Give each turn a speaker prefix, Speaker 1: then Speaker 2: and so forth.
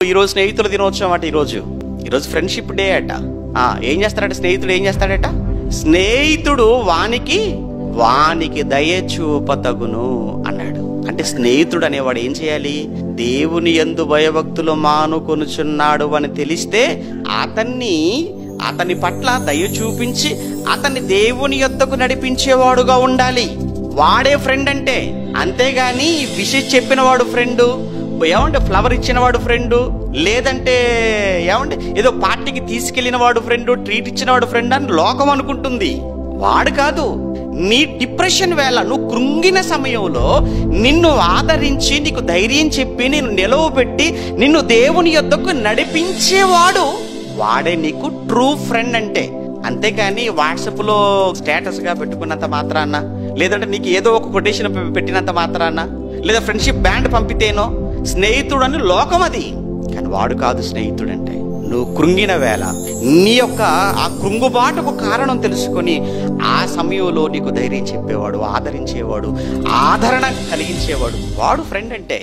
Speaker 1: ఈరోజు స్నేహితుల దినోత్సవం అట. ఈరోజు ఫ్రెండ్షిప్ డే అట. ఏం చేస్తాడట స్నేహితుడు? ఏం చేస్తాడట? స్నేహితుడు వానికి దయ చూపతగును అన్నాడు. అంటే స్నేహితుడు అనేవాడు ఏం చేయాలి? దేవుని యందు భయభక్తులు మానుకొనుచున్నాడు అని తెలిస్తే అతని పట్ల దయ చూపించి అతన్ని దేవుని యొద్దకు నడిపించేవాడుగా ఉండాలి. వాడే ఫ్రెండ్ అంటే. అంతేగాని విషయం చెప్పిన వాడు ఫ్రెండు, ఫ్లవర్ ఇచ్చిన వాడు ఫ్రెండు, లేదంటే ఏదో పార్టీకి తీసుకెళ్లిన వాడు ఫ్రెండు, ట్రీట్ ఇచ్చిన వాడు ఫ్రెండ్ అని లోకం అనుకుంటుంది. వాడు కాదు. నీ డిప్రెషన్ వేళ, నువ్వు కృంగిన సమయంలో నిన్ను ఆదరించి నీకు ధైర్యం చెప్పి నిన్ను నిలవబెట్టి నిన్ను దేవుని యొద్దకు నడిపించేవాడు వాడే నీకు ట్రూ ఫ్రెండ్ అంటే. అంతేకాని వాట్సాప్ లో స్టేటస్ గా పెట్టుకున్నంత మాత్రాన, లేదంటే నీకు ఏదో ఒక కొటేషన్ పెట్టినంత మాత్రాన, లేదా ఫ్రెండ్షిప్ బ్యాండ్ పంపితేనో స్నేహితుడు అని లోకం అది. కానీ వాడు కాదు స్నేహితుడు అంటే. నువ్వు కృంగిన వేళ నీ యొక్క ఆ కృంగుబాటుకు కారణం తెలుసుకొని ఆ సమయంలో నీకు ధైర్యం చెప్పేవాడు, ఆదరించేవాడు, ఆదరణ కలిగించేవాడు వాడు ఫ్రెండ్ అంటే.